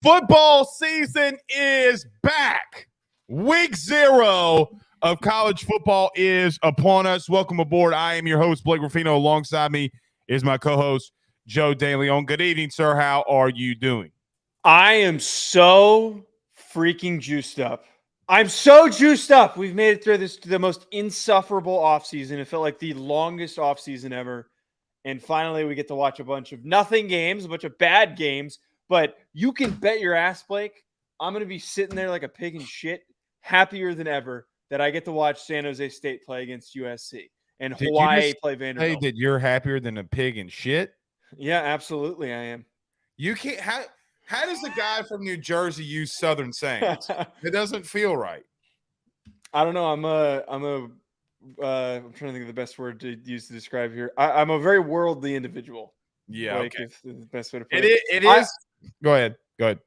Football season is back. Week 0 of college football is upon us. Welcome aboard. I am your host, Blake Ruffino. Alongside me is my co-host, Joe DeLeone. Good evening, sir. How are you doing? I am so freaking juiced up. I'm so juiced up. We've made it through the most insufferable offseason. It felt like the longest offseason ever. And finally, we get to watch a bunch of nothing games, a bunch of bad games. But you can bet your ass, Blake, I'm going to be sitting there like a pig in shit, happier than ever that I get to watch San Jose State play against USC and Hawaii play Vanderbilt. Say that you're happier than a pig in shit? Yeah, absolutely, I am. You can't. How does a guy from New Jersey use Southern sayings? It doesn't feel right. I don't know. I'm trying to think of the best word to use to describe here. I'm a very worldly individual. Yeah, Blake, okay. Is the best way to put it. It is. Go ahead.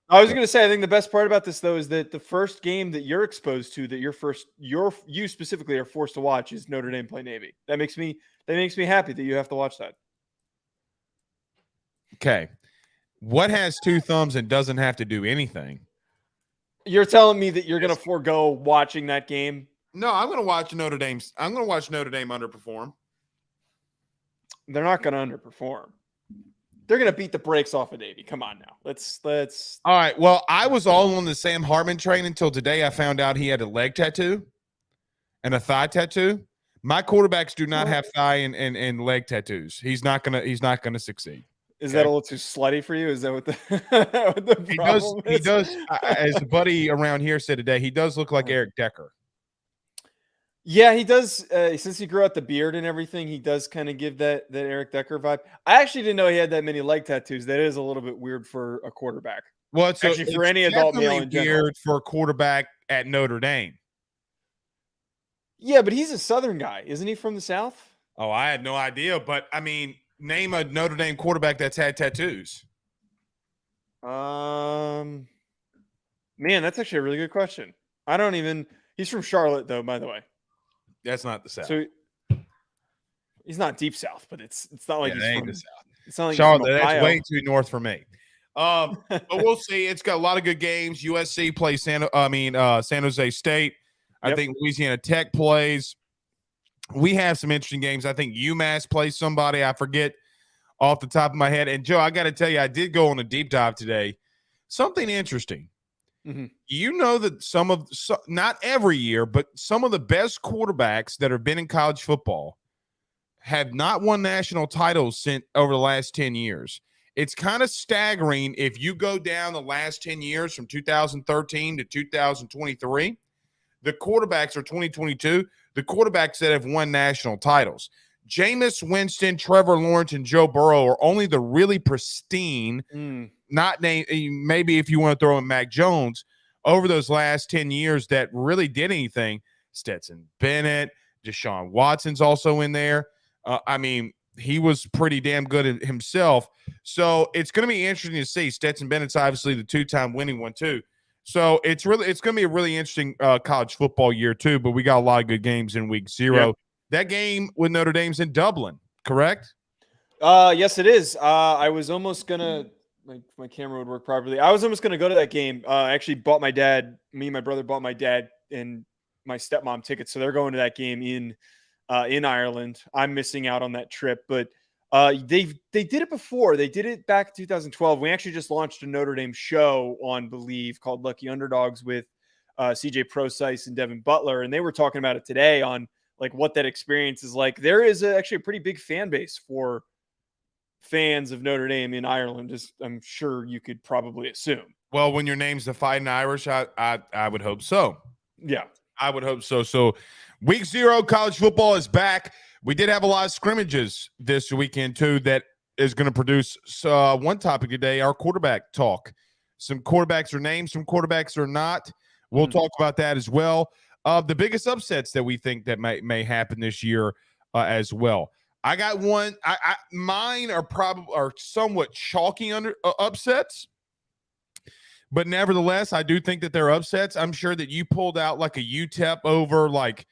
I was going to say, I think the best part about this, though, is that the first game that you're exposed to, that you specifically are forced to watch, is Notre Dame play Navy. That makes me happy that you have to watch that. Okay. What has two thumbs and doesn't have to do anything? You're telling me that you're going to forego watching that game? No, I'm going to watch Notre Dame. I'm going to watch Notre Dame underperform. They're not going to underperform. They're going to beat the brakes off of Navy. Come on now. Let's. All right. Well, I was all on the Sam Hartman train until today. I found out he had a leg tattoo and a thigh tattoo. My quarterbacks do not have thigh and leg tattoos. He's not gonna succeed. Is that a little too slutty for you? Is that what the problem is? He does. As a buddy around here said today, he does look like Eric Decker. Yeah, he does. Since he grew out the beard and everything, he does kind of give that Eric Decker vibe. I actually didn't know he had that many leg tattoos. That is a little bit weird for a quarterback. Well, it's actually for any adult male in general. Weird for a quarterback at Notre Dame. Yeah, but he's a Southern guy, isn't he? From the South? Oh, I had no idea. But I mean, name a Notre Dame quarterback that's had tattoos. Man, that's actually a really good question. I don't even. He's from Charlotte, though. By the way. That's not the South. So he's not deep South, but it's not like he's from the South. It's not like Charlotte. He's from That's way too north for me. But we'll see. It's got a lot of good games. USC plays San Jose State. I think Louisiana Tech plays. We have some interesting games. I think UMass plays somebody. I forget off the top of my head. And Joe, I got to tell you, I did go on a deep dive today. Something interesting. Mm-hmm. You know that not every year, but some of the best quarterbacks that have been in college football have not won national titles over the last 10 years. It's kind of staggering if you go down the last 10 years from 2013 to 2023. The quarterbacks are 2022. The quarterbacks that have won national titles. Jameis Winston, Trevor Lawrence, and Joe Burrow are only the really pristine, not name, maybe if you want to throw in Mac Jones, over those last 10 years that really did anything. Stetson Bennett, Deshaun Watson's also in there. I mean, he was pretty damn good himself. So it's going to be interesting to see. Stetson Bennett's obviously the two-time winning one too. So it's going to be a really interesting college football year too, but we got a lot of good games in week 0. Yep. That game with Notre Dame's in Dublin, correct? Yes, it is. I was almost going to – my camera would work properly. I was almost going to go to that game. I actually bought me and my brother bought my dad and my stepmom tickets, so they're going to that game in Ireland. I'm missing out on that trip, but they did it before. They did it back in 2012. We actually just launched a Notre Dame show on Believe called Lucky Underdogs with CJ Prosise and Devin Butler, and they were talking about it today on like what that experience is like. There is actually a pretty big fan base for fans of Notre Dame in Ireland, as I'm sure you could probably assume. Well, when your name's the Fighting Irish, I would hope so. Yeah, I would hope so. So week 0, college football is back. We did have a lot of scrimmages this weekend too that is going to produce one topic today, our quarterback talk. Some quarterbacks are named, some quarterbacks are not. We'll talk about that as well. The biggest upsets that we think that may happen this year as well. I got one. Mine are somewhat chalky upsets, but nevertheless, I do think that they're upsets. I'm sure that you pulled out like a UTEP over like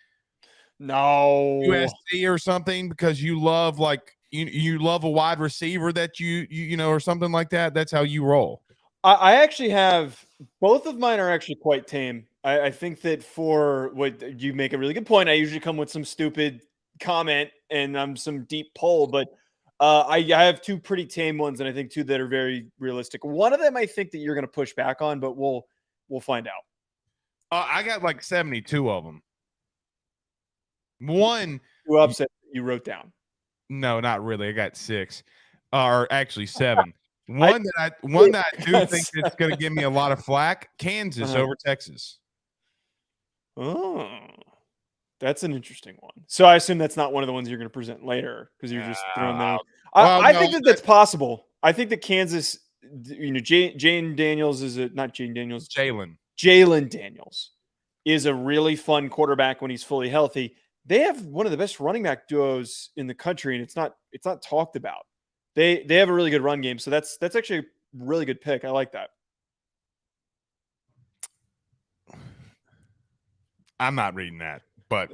USC or something because you love like you love a wide receiver that you know or something like that. That's how you roll. I actually have both of mine are actually quite tame. I think that for what you make a really good point. I usually come with some stupid comment and some deep poll, but I have two pretty tame ones, and I think two that are very realistic. One of them I think that you're going to push back on, but we'll find out. I got like 72 of them. One, Two upset you wrote down. no, not really. I got 6, or actually 7. One that I do think that's going to give me a lot of flack: Kansas over Texas. Oh, that's an interesting one. So I assume that's not one of the ones you're going to present later because you're just throwing that. I think that's possible. I think that Kansas, Jalen Daniels is not Jane Daniels. Jalen Daniels is a really fun quarterback when he's fully healthy. They have one of the best running back duos in the country, and it's not talked about. They have a really good run game, so that's actually a really good pick. I like that. I'm not reading that, but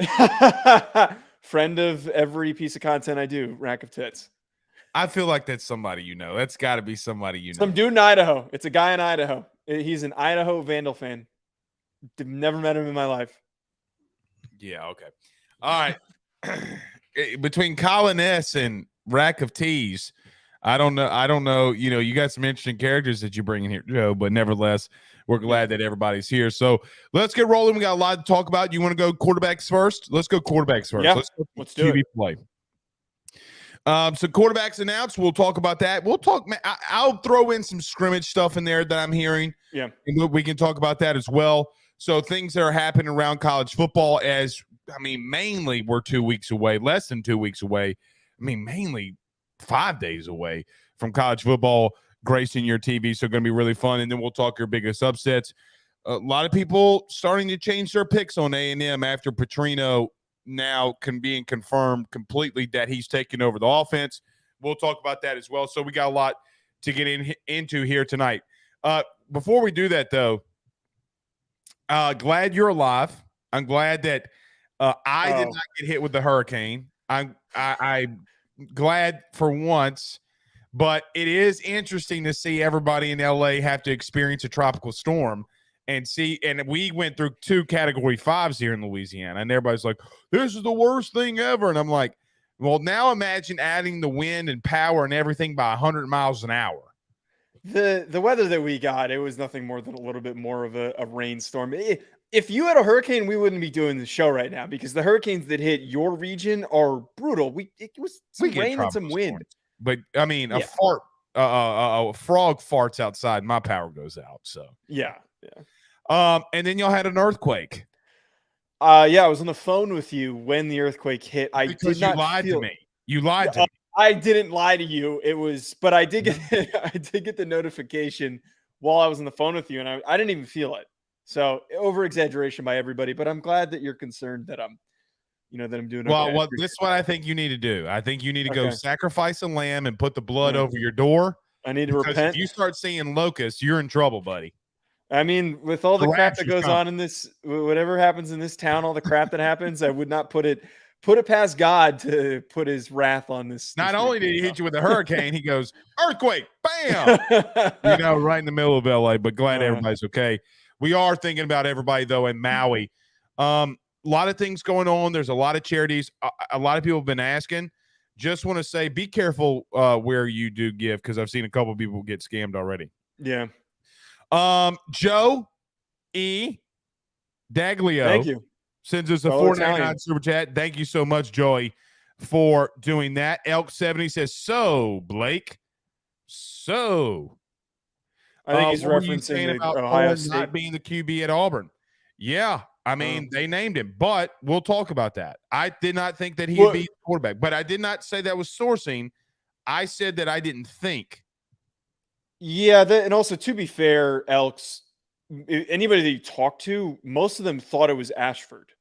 friend of every piece of content I do, Rack of Tits. I feel like that's somebody you know. That's got to be somebody you know. Some dude in Idaho. It's a guy in Idaho. He's an Idaho Vandal fan. Never met him in my life. Yeah, okay. All right. Between Colin S. and Rack of Tees, I don't know. You got some interesting characters that you bring in here, Joe, but nevertheless, we're glad that everybody's here. So let's get rolling. We got a lot to talk about. You want to go quarterbacks first? Let's go quarterbacks first. Yeah, let's do QB play. So quarterbacks announced. We'll talk about that. I'll throw in some scrimmage stuff in there that I'm hearing. Yeah. And we can talk about that as well. So things that are happening around college football mainly we're 2 weeks away, less than 2 weeks away. Mainly 5 days away from college football gracing your TV. So going to be really fun. And then we'll talk your biggest upsets. A lot of people starting to change their picks on A&M after Petrino now being confirmed completely that he's taking over the offense. We'll talk about that as well. So we got a lot to get into here tonight. Before we do that, though, glad you're alive. I'm glad that I did not get hit with the hurricane. I'm glad for once, but it is interesting to see everybody in LA have to experience a tropical storm and we went through 2 Category 5s here in Louisiana, and everybody's like, this is the worst thing ever. And I'm like, well, now imagine adding the wind and power and everything by 100 miles an hour. The weather that we got, it was nothing more than a little bit more of a rainstorm. If you had a hurricane, we wouldn't be doing the show right now because the hurricanes that hit your region are brutal. It was some rain and some wind. But a frog farts outside, my power goes out. So yeah. And then y'all had an earthquake. I was on the phone with you when the earthquake hit. You lied to me. You lied to me. I didn't lie to you. But I did get the notification while I was on the phone with you, and I didn't even feel it. So over exaggeration by everybody, but I'm glad that you're concerned that I'm doing okay. Well, this is what I think you need to do. I think you need to go sacrifice a lamb and put the blood over your door. I need to repent. If you start seeing locusts, you're in trouble, buddy. With all the crap that goes on in this, whatever happens in this town, all the crap that happens, I would not put it past God to put his wrath on this. Not only did he hit you with a hurricane, he goes, earthquake, bam! Right in the middle of LA, but glad everybody's okay. We are thinking about everybody, though, in Maui. A lot of things going on. There's a lot of charities. A lot of people have been asking. Just want to say, be careful where you do give, because I've seen a couple of people get scammed already. Yeah. Joe E. Daglio. Thank you. Sends us a $4.99 super chat. Thank you so much, Joey, for doing that. Elk 70 says, so, Blake. So. I think he's referencing about Ohio State not being the QB at Auburn. Yeah. They named him, but we'll talk about that. I did not think that he would be the quarterback, but I did not say that was sourcing. I said that I didn't think. Yeah, and also, to be fair, Elks, anybody that you talk to, most of them thought it was Ashford.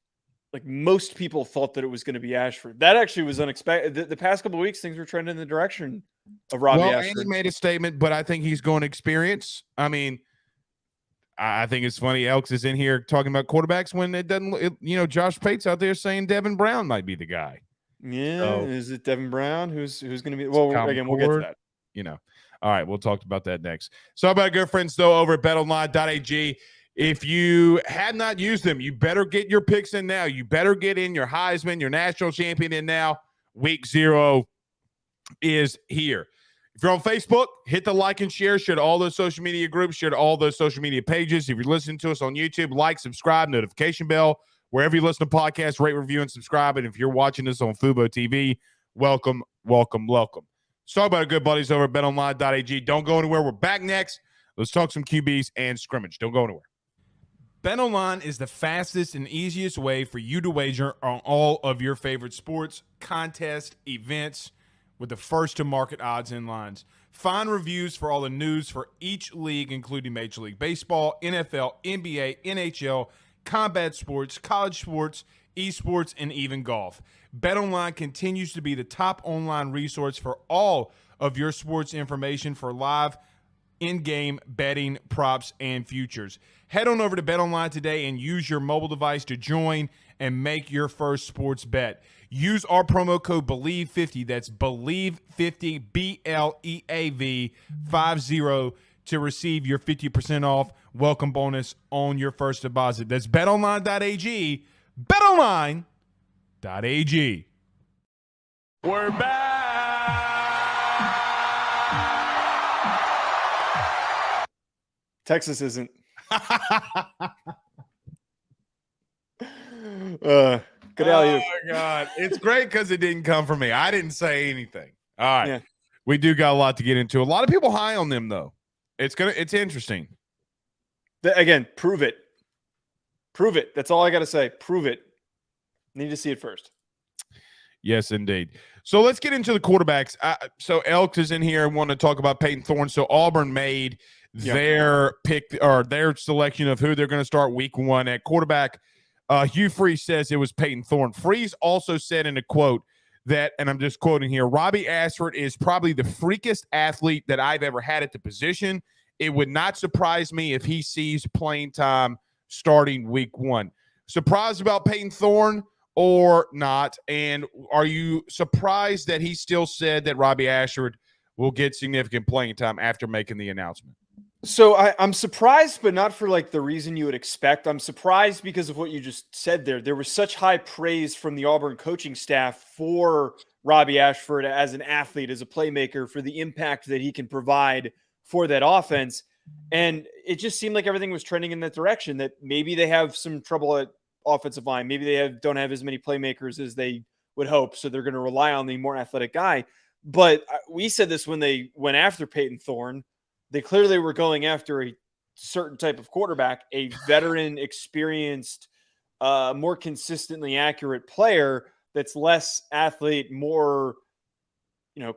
Like, most people thought that it was going to be Ashford. That actually was unexpected. The past couple of weeks, things were trending in the direction of Robbie Ashford. Andy made a statement, but I think he's going to experience. I think it's funny Elks is in here talking about quarterbacks when it doesn't, Josh Pate's out there saying Devin Brown might be the guy. Yeah, is it Devin Brown? Who's going to be? Well, again, we'll get to that. All right, we'll talk about that next. So about our good friends, though, over at betonline.ag. If you had not used them, you better get your picks in now. You better get in your Heisman, your national champion in now. Week 0 is here. If you're on Facebook, hit the like and share to all those social media groups, share to all those social media pages. If you're listening to us on YouTube, like, subscribe, notification bell. Wherever you listen to podcasts, rate, review, and subscribe. And if you're watching this on Fubo TV, welcome, welcome, welcome. Let's talk about our good buddies over at betonline.ag. Don't go anywhere. We're back next. Let's talk some QBs and scrimmage. Don't go anywhere. BetOnline is the fastest and easiest way for you to wager on all of your favorite sports, contests, events, with the first-to-market odds and lines. Find reviews for all the news for each league, including Major League Baseball, NFL, NBA, NHL, combat sports, college sports, esports, and even golf. BetOnline continues to be the top online resource for all of your sports information for live in-game betting, props, and futures. Head on over to BetOnline today and use your mobile device to join and make your first sports bet. Use our promo code BELIEVE50, that's BELIEVE50, BLEAV 50, to receive your 50% off welcome bonus on your first deposit. That's betonline.ag, betonline.ag. We're back. Texas isn't. Good alley-oop. Oh, my God. It's great because it didn't come from me. I didn't say anything. All right. Yeah. We do got a lot to get into. A lot of people high on them, though. It's interesting. Again, prove it. Prove it. That's all I got to say. Prove it. Need to see it first. Yes, indeed. So let's get into the quarterbacks. So Elks is in here and want to talk about Payton Thorne. So Auburn made their pick or their selection of who they're going to start week 1 at quarterback. Hugh Freeze says it was Payton Thorne. Freeze also said in a quote that, and I'm just quoting here, Robbie Ashford is probably the freakiest athlete that I've ever had at the position. It would not surprise me if he sees playing time starting week 1. Surprised about Payton Thorne or not? And are you surprised that he still said that Robbie Ashford will get significant playing time after making the announcement? So I'm surprised, but not for like the reason you would expect. I'm surprised because of what you just said there. There was such high praise from the Auburn coaching staff for Robbie Ashford as an athlete, as a playmaker, for the impact that he can provide for that offense. And it just seemed like everything was trending in that direction, that maybe they have some trouble at offensive line. Maybe they don't have as many playmakers as they would hope. So they're going to rely on the more athletic guy. But we said this when they went after Payton Thorne. They clearly were going after a certain type of quarterback, a veteran, experienced, more consistently accurate player that's less athlete, more,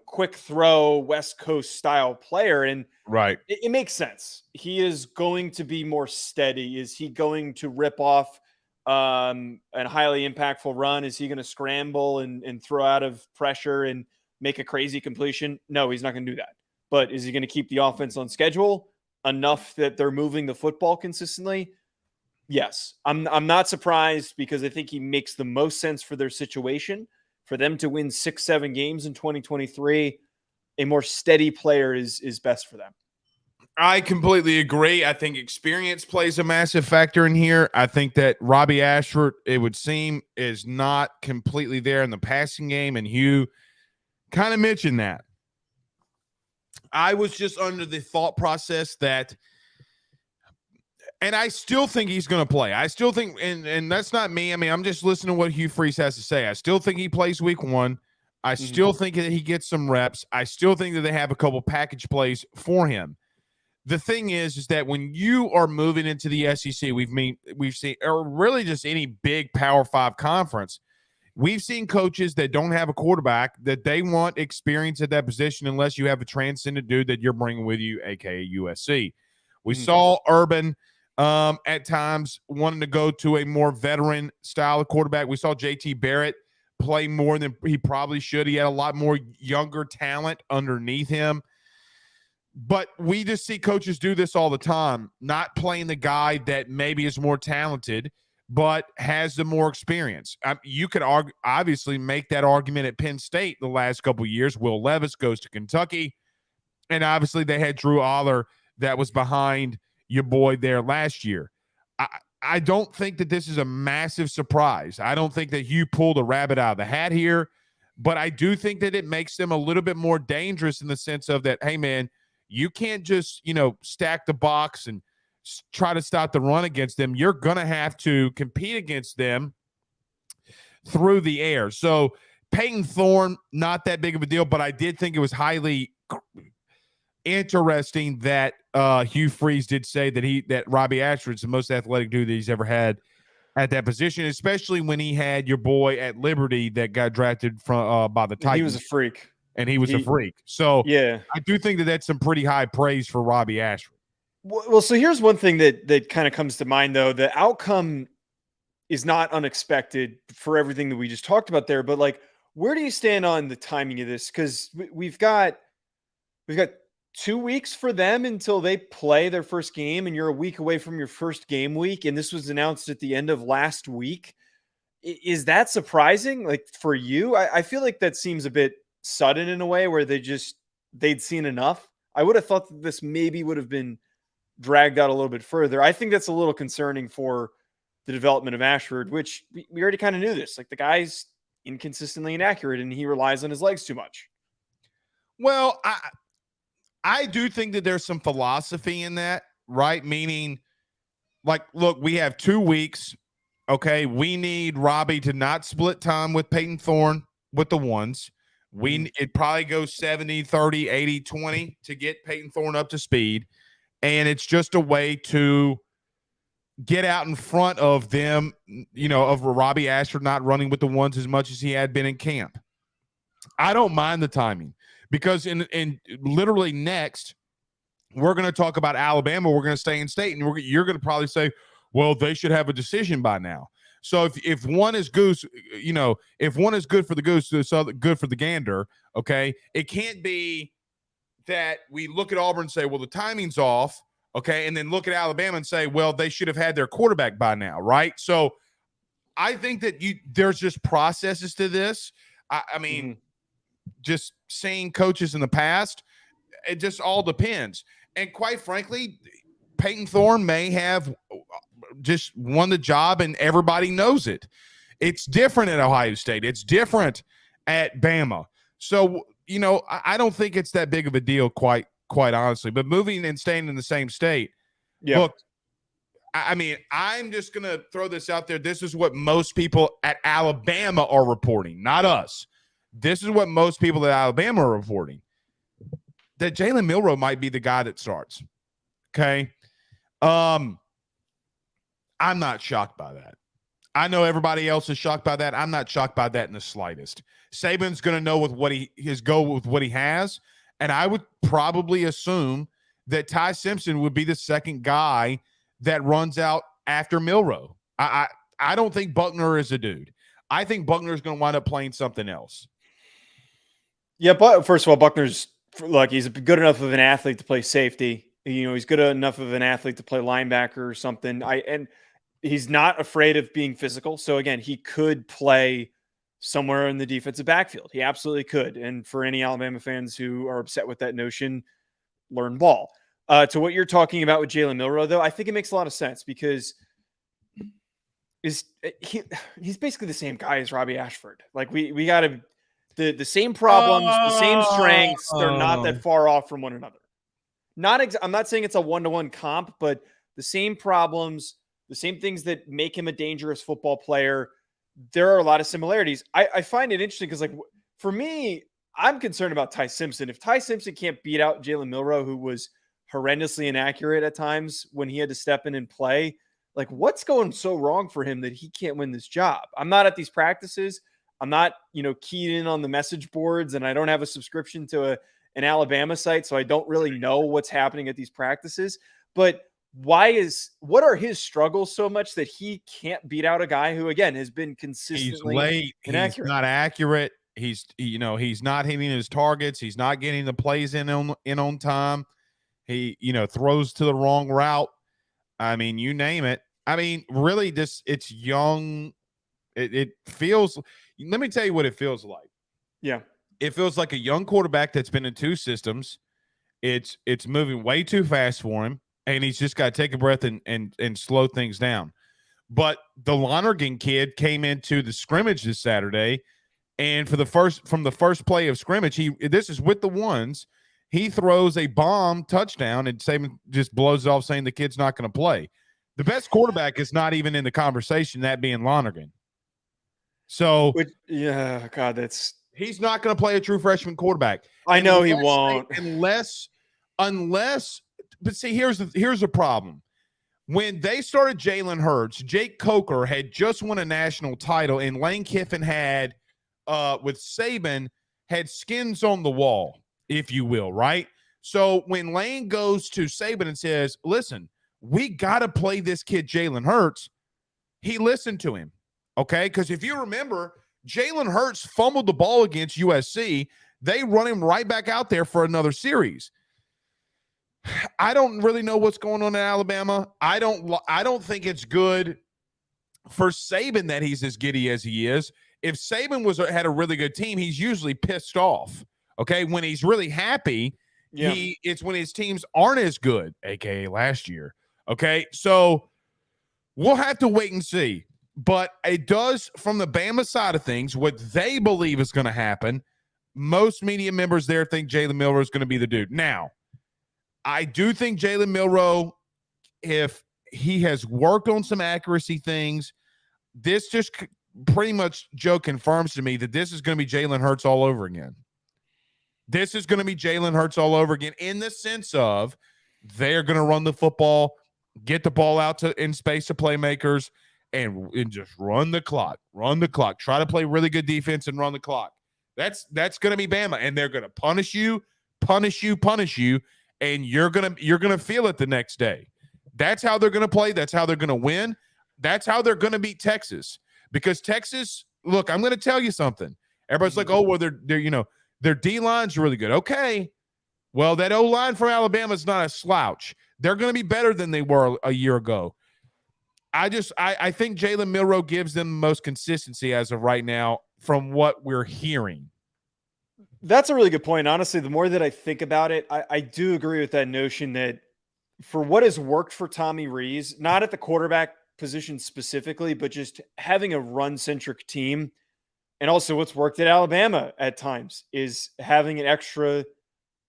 quick throw, West Coast style player. And right, it makes sense. He is going to be more steady. Is he going to rip off a highly impactful run? Is he going to scramble and throw out of pressure and make a crazy completion? No, he's not going to do that. But is he going to keep the offense on schedule enough that they're moving the football consistently? Yes. I'm not surprised because I think he makes the most sense for their situation. For them to win 6-7 games in 2023, a more steady player is best for them. I completely agree. I think experience plays a massive factor in here. I think that Robbie Ashford, it would seem, is not completely there in the passing game, and Hugh kind of mentioned that. I was just under the thought process that, and I still think he's going to play. I still think, and that's not me. I mean, I'm just listening to what Hugh Freeze has to say. I still think he plays week 1. I still think that he gets some reps. I still think that they have a couple package plays for him. The thing is that when you are moving into the SEC, we've seen, or really just any big Power 5 conference, we've seen coaches that don't have a quarterback that they want experience at that position unless you have a transcendent dude that you're bringing with you, aka USC. We saw Urban at times wanting to go to a more veteran style of quarterback. We saw JT Barrett play more than he probably should. He had a lot more younger talent underneath him. But we just see coaches do this all the time, not playing the guy that maybe is more talented but has the more experience. You could obviously make that argument at Penn State the last couple of years. Will Levis goes to Kentucky, And obviously they had Drew Aller that was behind your boy there last year. I don't think that this is a massive surprise. I don't think that you pulled a rabbit out of the hat here, but I do think that it makes them a little bit more dangerous in the sense of that, hey, man, you can't just, stack the box and try to stop the run against them. You're going to have to compete against them through the air. So Payton Thorne, not that big of a deal, but I did think it was highly interesting that Hugh Freeze did say that Robbie Ashford's the most athletic dude that he's ever had at that position, especially when he had your boy at Liberty that got drafted from by the Titans. He was a freak. And he was a freak. So yeah, I do think that that's some pretty high praise for Robbie Ashford. Well, so here's one thing that kind of comes to mind, though. The outcome is not unexpected for everything that we just talked about there, but like, where do you stand on the timing of this? Because we've got 2 weeks for them until they play their first game, and you're a week away from your first game week. And this was announced at the end of last week. Is that surprising? Like for you, I feel like that seems a bit sudden in a way where they'd seen enough. I would have thought that this maybe would have been dragged out a little bit further. I think that's a little concerning for the development of Ashford, which we already kind of knew this. Like the guy's inconsistently inaccurate and he relies on his legs too much. Well, I do think that there's some philosophy in that, right? Meaning, like, look, we have 2 weeks. Okay, we need Robbie to not split time with Payton Thorne with the ones. It probably goes 70, 30, 80, 20 to get Payton Thorne up to speed. And it's just a way to get out in front of them, of Robbie Ashford not running with the ones as much as he had been in camp. I don't mind the timing because in literally next, we're going to talk about Alabama. We're going to stay in state, and you're going to probably say, well, they should have a decision by now. So if one is goose, if one is good for the goose, it's good for the gander, okay? It can't be that we look at Auburn and say, well, the timing's off, okay? And then look at Alabama and say, well, they should have had their quarterback by now, right? So I think that there's just processes to this. I mean, just seeing coaches in the past, it just all depends. And quite frankly, Payton Thorne may have just won the job and everybody knows it. It's different at Ohio State. It's different at Bama. So, I don't think it's that big of a deal, quite honestly. But moving and staying in the same state, look, I mean, I'm just going to throw this out there. This is what most people at Alabama are reporting, not us. This is what most people at Alabama are reporting, that Jalen Milroe might be the guy that starts. Okay. I'm not shocked by that. I know everybody else is shocked by that. I'm not shocked by that in the slightest. Saban's going to know with what he has, and I would probably assume that Ty Simpson would be the second guy that runs out after Milroe. I don't think Buckner is a dude. I think Buckner is going to wind up playing something else. Yeah, but first of all, Buckner's he's good enough of an athlete to play safety. He's good enough of an athlete to play linebacker or something. And he's not afraid of being physical. So again, he could play somewhere in the defensive backfield. He absolutely could. And for any Alabama fans who are upset with that notion, learn ball. To what you're talking about with Jalen Milroe, though, I think it makes a lot of sense because he's basically the same guy as Robbie Ashford. Like we got the same problems, the same strengths. They're not that far off from one another. I'm not saying it's a one-to-one comp, but the same problems, the same things that make him a dangerous football player. There are a lot of similarities. I find it interesting because, like, for me, I'm concerned about Ty Simpson. If Ty Simpson can't beat out Jalen Milroe, who was horrendously inaccurate at times when he had to step in and play, like, what's going so wrong for him that he can't win this job? I'm not at these practices. I'm not, keyed in on the message boards, and I don't have a subscription to an Alabama site, so I don't really know what's happening at these practices. But what are his struggles so much that he can't beat out a guy who, again, has been consistently late, inaccurate? He's not accurate. He's not hitting his targets. He's not getting the plays in on time. He, throws to the wrong route. I mean, you name it. I mean, really, it's young. It feels. Let me tell you what it feels like. Yeah. It feels like a young quarterback that's been in two systems It's moving way too fast for him, and he's just got to take a breath and slow things down. But the Lonergan kid came into the scrimmage this Saturday, and from the first play of scrimmage, this is with the ones, he throws a bomb touchdown, and Saban just blows it off, saying the kid's not going to play. The best quarterback is not even in the conversation, that being Lonergan. So, he's not going to play a true freshman quarterback. I know he won't. Unless, but see, here's the problem. When they started Jalen Hurts, Jake Coker had just won a national title, and Lane Kiffin had, with Saban, had skins on the wall, if you will, right? So when Lane goes to Saban and says, listen, we got to play this kid Jalen Hurts, he listened to him, okay? Because if you remember, Jalen Hurts fumbled the ball against USC. They run him right back out there for another series. I don't really know what's going on in Alabama. I don't think it's good for Saban that he's as giddy as he is. If Saban had a really good team, he's usually pissed off. Okay, when he's really happy, it's when his teams aren't as good, aka last year. Okay, so we'll have to wait and see. But it does, from the Bama side of things, what they believe is going to happen. Most media members there think Jalen Milroe is going to be the dude. Now, I do think Jalen Milroe, if he has worked on some accuracy things, this just pretty much, Joe, confirms to me that this is going to be Jalen Hurts all over again. This is going to be Jalen Hurts all over again, in the sense of they're going to run the football, get the ball out in space to playmakers, and just run the clock. Try to play really good defense and run the clock. That's going to be Bama, and they're going to punish you, and you're gonna feel it the next day. That's how they're going to play. That's how they're going to win. That's how they're going to beat Texas. Because Texas, look, I'm going to tell you something. Everybody's like, oh, well, their D-line's really good. Okay. Well, that O-line for Alabama is not a slouch. They're going to be better than they were a year ago. I think Jalen Milroe gives them the most consistency as of right now from what we're hearing. That's a really good point. Honestly, the more that I think about it, I do agree with that notion that for what has worked for Tommy Rees, not at the quarterback position specifically, but just having a run-centric team, and also what's worked at Alabama at times is having an extra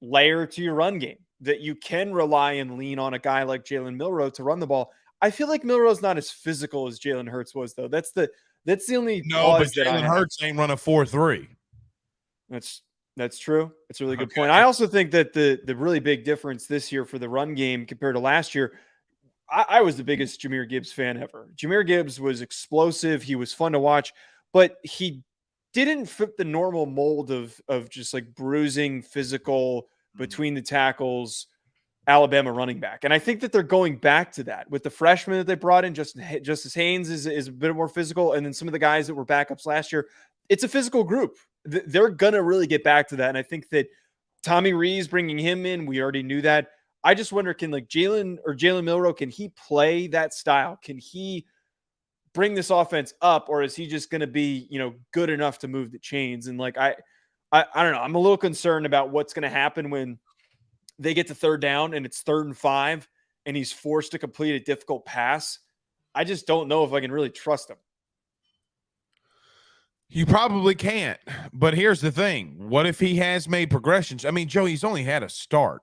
layer to your run game that you can rely and lean on a guy like Jalen Milroe to run the ball. I feel like Milroe's not as physical as Jalen Hurts was, though. That's the only but Jalen Hurts ain't run a 4.3. That's true. It's a really good point. I also think that the really big difference this year for the run game compared to last year, I was the biggest Jahmyr Gibbs fan ever. Jahmyr Gibbs was explosive. He was fun to watch, but he didn't fit the normal mold of just like bruising, physical, between the tackles, Alabama running back. And I think that they're going back to that with the freshmen that they brought in. Justice Haynes is a bit more physical. And then some of the guys that were backups last year, it's a physical group. They're going to really get back to that. And I think that Tommy Rees bringing him in, we already knew that. I just wonder, can like Jalen Milroe, can he play that style? Can he bring this offense up, or is he just going to be, good enough to move the chains? And like, I don't know. I'm a little concerned about what's going to happen when they get to third down and it's 3rd and 5 and he's forced to complete a difficult pass. I just don't know if I can really trust him. You probably can't, but here's the thing. What if he has made progressions? I mean, Joe, he's only had a start.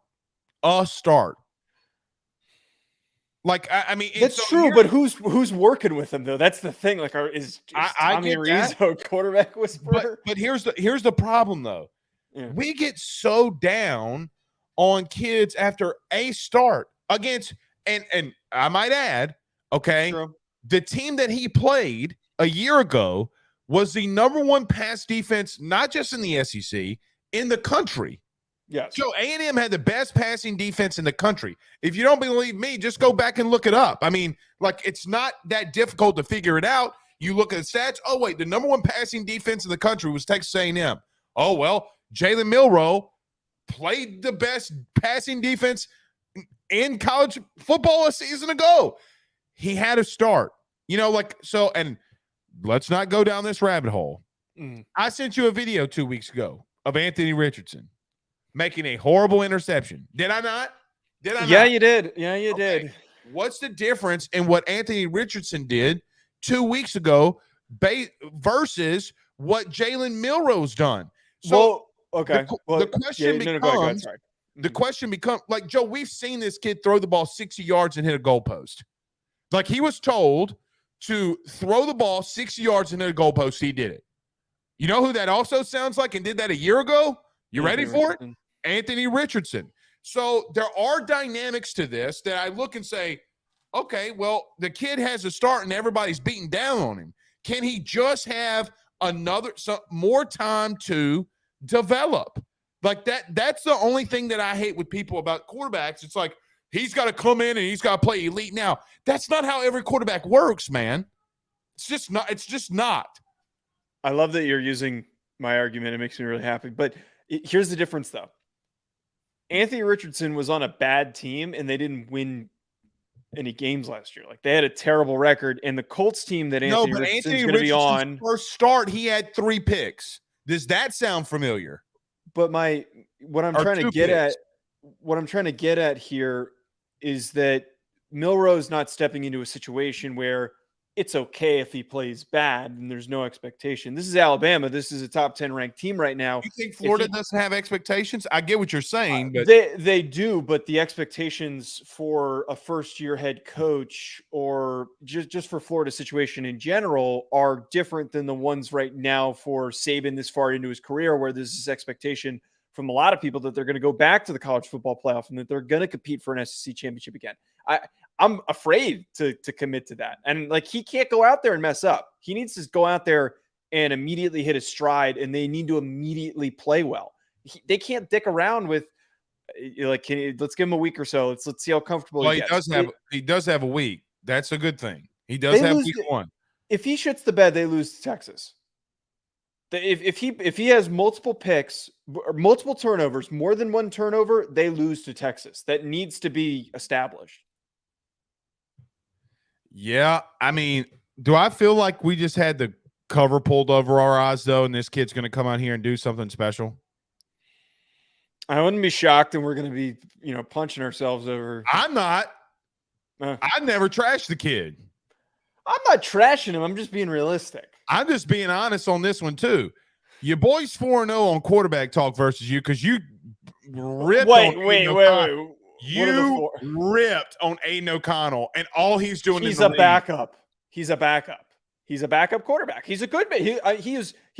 Like, I mean, that's true, but who's working with him though? That's the thing. Like, is Tommy Rees a quarterback whisperer? But here's the problem though. Yeah. We get so down on kids after a start against, and I might add, okay, true, the team that he played a year ago was the number 1 pass defense, not just in the SEC, in the country. Yes. So A&M had the best passing defense in the country. If you don't believe me, just go back and look it up. I mean, like, it's not that difficult to figure it out. You look at the stats. Oh, wait, the number 1 passing defense in the country was Texas A&M. Oh, well, Jalen Milroe played the best passing defense in college football a season ago. He had a start. And let's not go down this rabbit hole. I sent you a video 2 weeks ago of Anthony Richardson. making a horrible interception. Did I not? Did I Yeah, not? you did. Yeah, you did. What's the difference in what Anthony Richardson did 2 weeks ago versus what Jalen Milroe's done? So okay. the question becomes, go ahead. Sorry. the question becomes, like, Joe, we've seen this kid throw the ball 60 yards and hit a goalpost. Like, he was told to throw the ball 60 yards and hit a goalpost. He did it. You know who that also sounds like and did that a year ago? You ready for it? Anthony Richardson. So there are dynamics to this that I look and say, okay, well, the kid has a start and everybody's beating down on him. Can he just have more time to develop? Like that's the only thing that I hate with people about quarterbacks. It's like, he's got to come in and he's got to play elite now. That's not how every quarterback works, man. It's just not. I love that you're using my argument. It makes me really happy. But here's the difference, though. Anthony Richardson was on a bad team, and they didn't win any games last year. Like, they had a terrible record. And the Colts team that Anthony Richardson's going to be on, first start, he had 3 picks. Does that sound familiar? But what I'm trying to get at here is that Milroe's not stepping into a situation where it's okay if he plays bad and there's no expectation. This is Alabama. This is a top 10 ranked team right now. You think Florida doesn't have expectations? I get what you're saying, but they do, but the expectations for a first-year head coach or just for Florida's situation in general are different than the ones right now for Saban this far into his career, where there's this expectation from a lot of people that they're going to go back to the college football playoff and that they're going to compete for an SEC championship again. I'm afraid to commit to that. And like, he can't go out there and mess up. He needs to go out there and immediately hit his stride, and they need to immediately play well. They can't dick around with let's give him a week or so. Let's see how comfortable he gets. He does have a week. That's a good thing. He does have week 1. If he shits the bed, they lose to Texas. If he has multiple picks, multiple turnovers, more than one turnover, they lose to Texas. That needs to be established. Yeah, I mean, do I feel like we just had the cover pulled over our eyes, though, and this kid's going to come out here and do something special? I wouldn't be shocked, and we're going to be, punching ourselves over. I'm not. I never trashed the kid. I'm not trashing him. I'm just being realistic. I'm just being honest on this one, too. Your boy's 4-0 on quarterback talk versus you because you ripped on You ripped on Aiden O'Connell, and all he's doing is a backup. He's a backup. He's a backup quarterback. He's a good he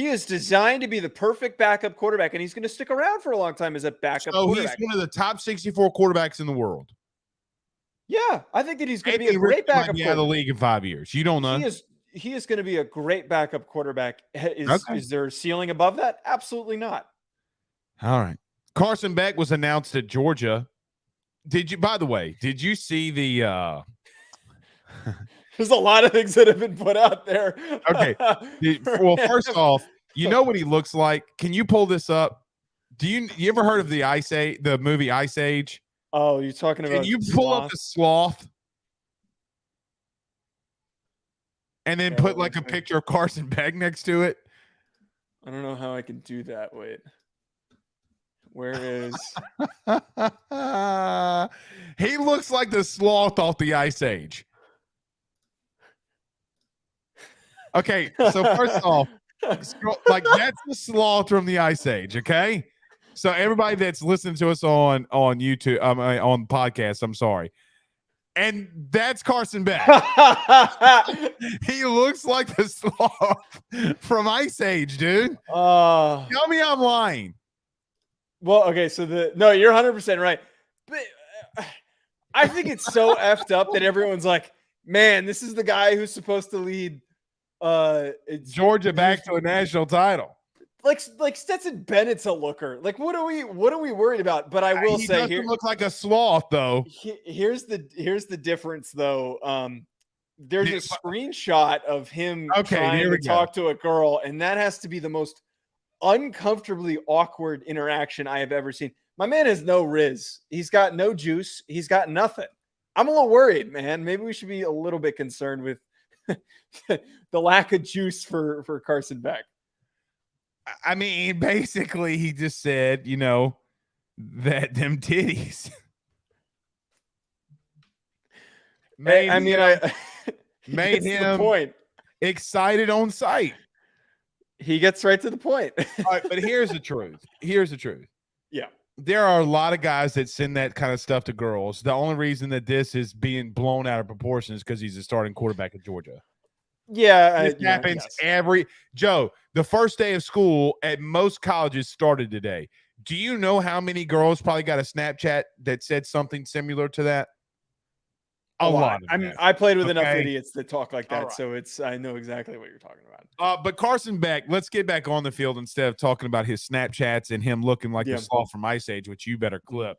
is designed to be the perfect backup quarterback, and he's going to stick around for a long time as a backup quarterback. He's one of the top 64 quarterbacks in the world. Yeah, I think that he's going to be a great backup quarterback. Out of the league in 5 years. You don't know. He is going to be a great backup quarterback. Is there a ceiling above that? Absolutely not. All right. Carson Beck was announced at Georgia. By the way, did you see the there's a lot of things that have been put out there. Okay. Well, first off, you know what he looks like? Can you pull this up? You ever heard of the movie Ice Age? Oh, you're talking about. Can you pull up the sloth and then put like a picture of Carson Beck next to it? I don't know how I can do that. Wait. Where is he looks like the sloth off the Ice Age. Okay, so first off, like that's the sloth from the Ice Age, okay? So everybody that's listening to us on YouTube, on podcast, I'm sorry. And that's Carson Beck. He looks like the sloth from Ice Age, dude. Tell me I'm lying. Well, okay, so no, you're 100% right. But I think it's so effed up that everyone's like, man, this is the guy who's supposed to lead Georgia back to a national title. Like Stetson Bennett's a looker. Like, what are we worried about? But I will say, he doesn't look like a sloth, though. Here's the difference, though. There's a screenshot of him trying to talk to a girl, and that has to be the most uncomfortably awkward interaction I have ever seen. My man has no riz. He's got no juice. He's got nothing. I'm a little worried, man. Maybe we should be a little bit concerned with the lack of juice for Carson Beck. I mean, basically, he just said, that them titties I mean, made him the point. excited on sight. He gets right to the point. All right, but here's the truth. Yeah. There are a lot of guys that send that kind of stuff to girls. The only reason that this is being blown out of proportion is because he's a starting quarterback at Georgia. Yeah. This happens Joe, the first day of school at most colleges started today. Do you know how many girls probably got a Snapchat that said something similar to that? A lot. I played with enough idiots that talk like that, right. So I know exactly what you're talking about. But Carson Beck, let's get back on the field instead of talking about his Snapchats and him looking like the sloth from Ice Age, which you better clip.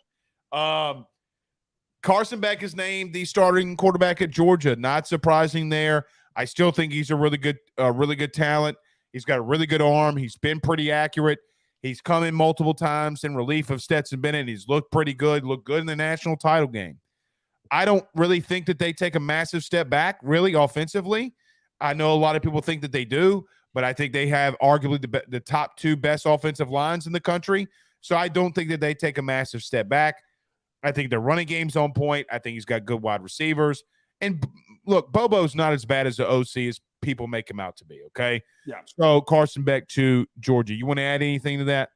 Carson Beck is named the starting quarterback at Georgia. Not surprising there. I still think he's a really good talent. He's got a really good arm. He's been pretty accurate. He's come in multiple times in relief of Stetson Bennett. He's looked pretty good. Looked good in the national title game. I don't really think that they take a massive step back, really, offensively. I know a lot of people think that they do, but I think they have arguably the top two best offensive lines in the country. So I don't think that they take a massive step back. I think their running game's on point. I think he's got good wide receivers. And look, Bobo's not as bad as the OC as people make him out to be, okay? Yeah. So Carson Beck to Georgia. You want to add anything to that?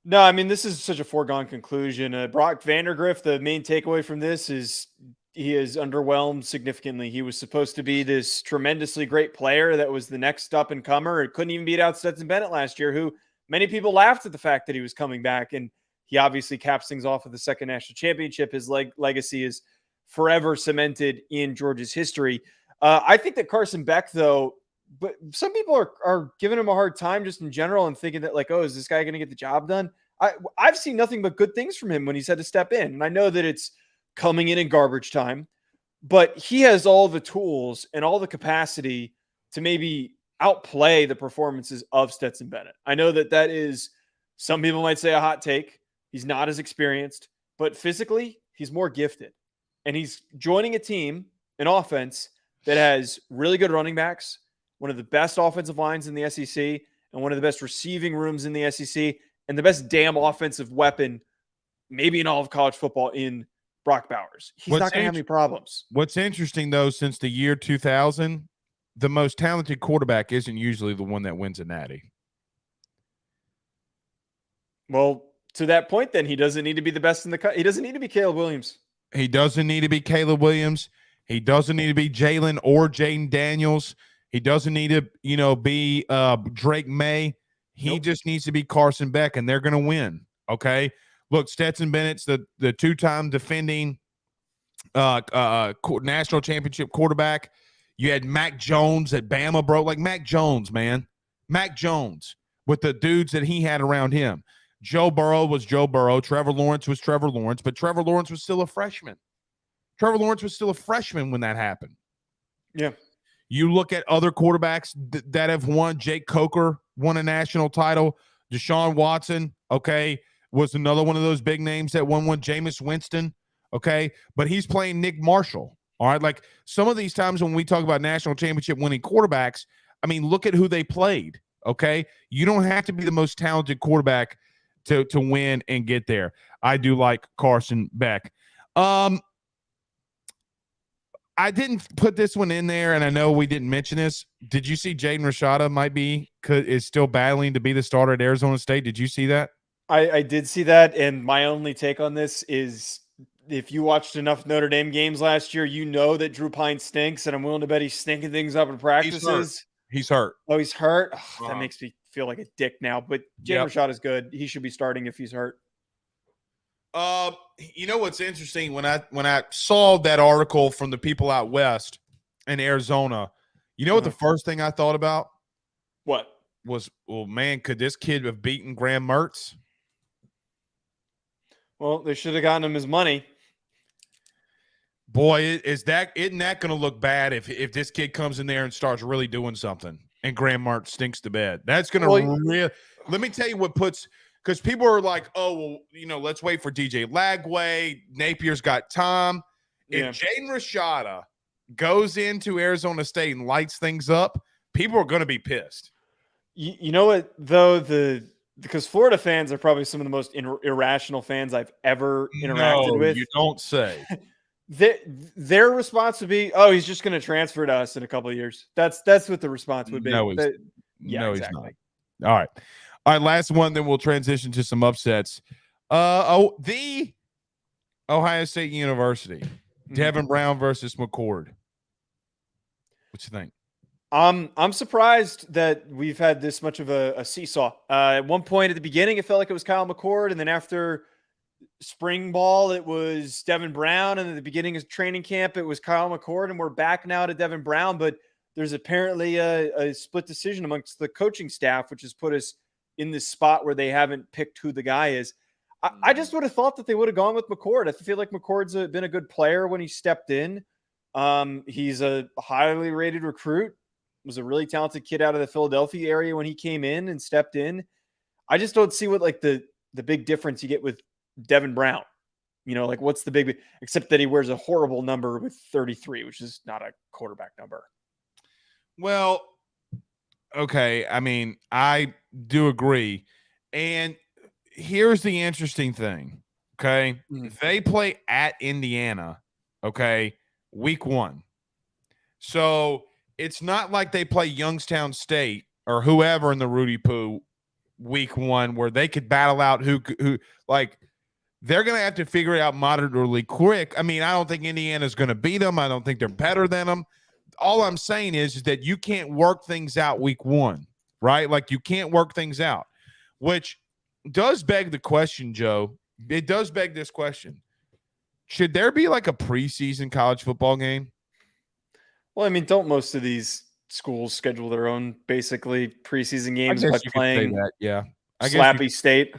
No, I mean, this is such a foregone conclusion. Brock Vandergriff, the main takeaway from this is he is underwhelmed significantly. He was supposed to be this tremendously great player that was the next up-and-comer. It couldn't even beat out Stetson Bennett last year, who many people laughed at the fact that he was coming back, and he obviously caps things off with the second national championship. His legacy is forever cemented in Georgia's history. I think that Carson Beck, though, but some people are giving him a hard time just in general and thinking that, like, oh, is this guy going to get the job done? I've seen nothing but good things from him when he's had to step in. And I know that it's coming in garbage time, but he has all the tools and all the capacity to maybe outplay the performances of Stetson Bennett. I know that is, some people might say, a hot take. He's not as experienced, but physically he's more gifted. And he's joining a team, an offense that has really good running backs, one of the best offensive lines in the SEC, and one of the best receiving rooms in the SEC, and the best damn offensive weapon, maybe in all of college football, in Brock Bowers. He's not going to have any problems. What's interesting, though, since the year 2000, the most talented quarterback isn't usually the one that wins a natty. Well, to that point, then, he doesn't need to be the best in the country. He doesn't need to be Caleb Williams. He doesn't need to be Caleb Williams. He doesn't need to be Jalen or Jaden Daniels. He doesn't need to, be Drake May. He just needs to be Carson Beck, and they're going to win. Okay. Look, Stetson Bennett's the two-time defending national championship quarterback. You had Mac Jones at Bama, bro. Like Mac Jones, man. Mac Jones with the dudes that he had around him. Joe Burrow was Joe Burrow. Trevor Lawrence was Trevor Lawrence, but Trevor Lawrence was still a freshman. Trevor Lawrence was still a freshman when that happened. Yeah. You look at other quarterbacks that have won. Jake Coker won a national title. Deshaun Watson, okay, was another one of those big names that won one. Jameis Winston, okay, but he's playing Nick Marshall, all right? Like some of these times when we talk about national championship winning quarterbacks, I mean, look at who they played, okay? You don't have to be the most talented quarterback to win and get there. I do like Carson Beck. I didn't put this one in there, and I know we didn't mention this. Did you see Jaden Rashada is still battling to be the starter at Arizona State? Did you see that? I did see that, and my only take on this is if you watched enough Notre Dame games last year, you know that Drew Pine stinks, and I'm willing to bet he's stinking things up in practices. He's hurt. Oh, he's hurt? Oh, that makes me feel like a dick now, but Jaden Rashada is good. He should be starting if he's hurt. You know what's interesting? When I saw that article from the people out west in Arizona, you know what the first thing I thought about? What? Was, well, man, could this kid have beaten Graham Mertz? Well, they should have gotten him his money. Boy, isn't that going to look bad if this kid comes in there and starts really doing something and Graham Mertz stinks to bed? That's going to let me tell you what puts – because people are like, oh, well, let's wait for DJ Lagway. Napier's got Tom. If Jaden Rashada goes into Arizona State and lights things up, people are going to be pissed. You know what, though? because Florida fans are probably some of the most irrational fans I've ever interacted with. You don't say. Their response would be, "Oh, he's just going to transfer to us in a couple of years." That's what the response would be. No, he's exactly. He's not. All right. Last one. Then we'll transition to some upsets. The Ohio State University, Devin Brown versus McCord. What you think? I'm surprised that we've had this much of a seesaw. At one point at the beginning, it felt like it was Kyle McCord, and then after spring ball, it was Devin Brown, and at the beginning of training camp, it was Kyle McCord, and we're back now to Devin Brown. But there's apparently a split decision amongst the coaching staff, which has put us in this spot where they haven't picked who the guy is. I just would have thought that they would have gone with McCord. I feel like McCord's been a good player when he stepped in. He's a highly rated recruit. Was a really talented kid out of the Philadelphia area when he came in and stepped in. I just don't see what like the big difference you get with Devin Brown. Like what's the big, except that he wears a horrible number with 33, which is not a quarterback number. Well, okay. I mean, I do agree. And here's the interesting thing. Okay. They play at Indiana. Okay. Week 1. So it's not like they play Youngstown State or whoever in the Rudy Poo week 1 where they could battle out who like they're going to have to figure it out moderately quick. I mean, I don't think Indiana's going to beat them. I don't think they're better than them. All I'm saying is that you can't work things out week 1, right? Like you can't work things out, which does beg the question, Joe. It does beg this question. Should there be like a preseason college football game? Well, I mean, don't most of these schools schedule their own basically preseason games by playing Slappy State?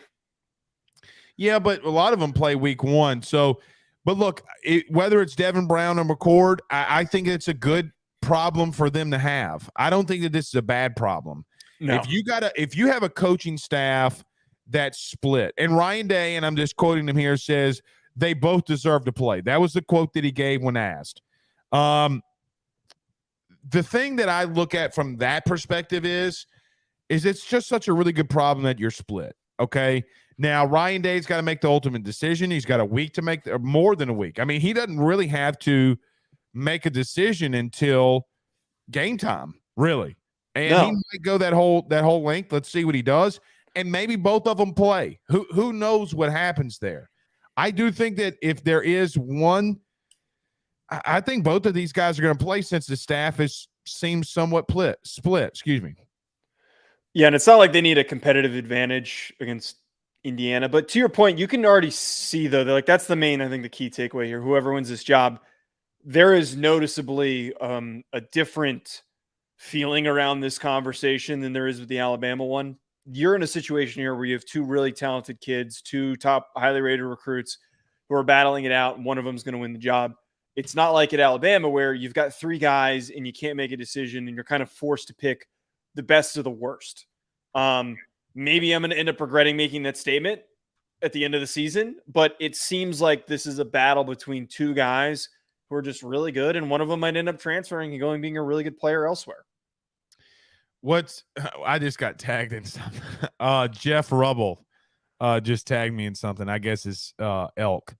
Yeah, but a lot of them play week 1. So, but look, whether it's Devin Brown or McCord, I think it's a good problem for them to have. I don't think that this is a bad problem. No. If you have a coaching staff that's split, and Ryan Day, and I'm just quoting him here, says they both deserve to play. That was the quote that he gave when asked. The thing that I look at from that perspective is it's just such a really good problem that you're split. Okay. Now, Ryan Day's got to make the ultimate decision. He's got a week to make, or more than a week. I mean, he doesn't really have to make a decision until game time, really. And he might go that whole length. Let's see what he does. And maybe both of them play. Who knows what happens there? I do think that if there is one, I think both of these guys are going to play since the staff seems somewhat split. Excuse me. Yeah, and it's not like they need a competitive advantage against Indiana. But to your point, you can already see, though, that's the main, I think, the key takeaway here. Whoever wins this job, there is noticeably a different feeling around this conversation than there is with the Alabama one. You're in a situation here where you have 2 really talented kids, 2 top highly rated recruits who are battling it out, and one of them is going to win the job. It's not like at Alabama where you've got 3 guys and you can't make a decision and you're kind of forced to pick the best of the worst. Maybe I'm going to end up regretting making that statement at the end of the season, but it seems like this is a battle between 2 guys who are just really good, and one of them might end up transferring and going being a really good player elsewhere. I just got tagged in something. Jeff Rubble just tagged me in something. I guess it's elk.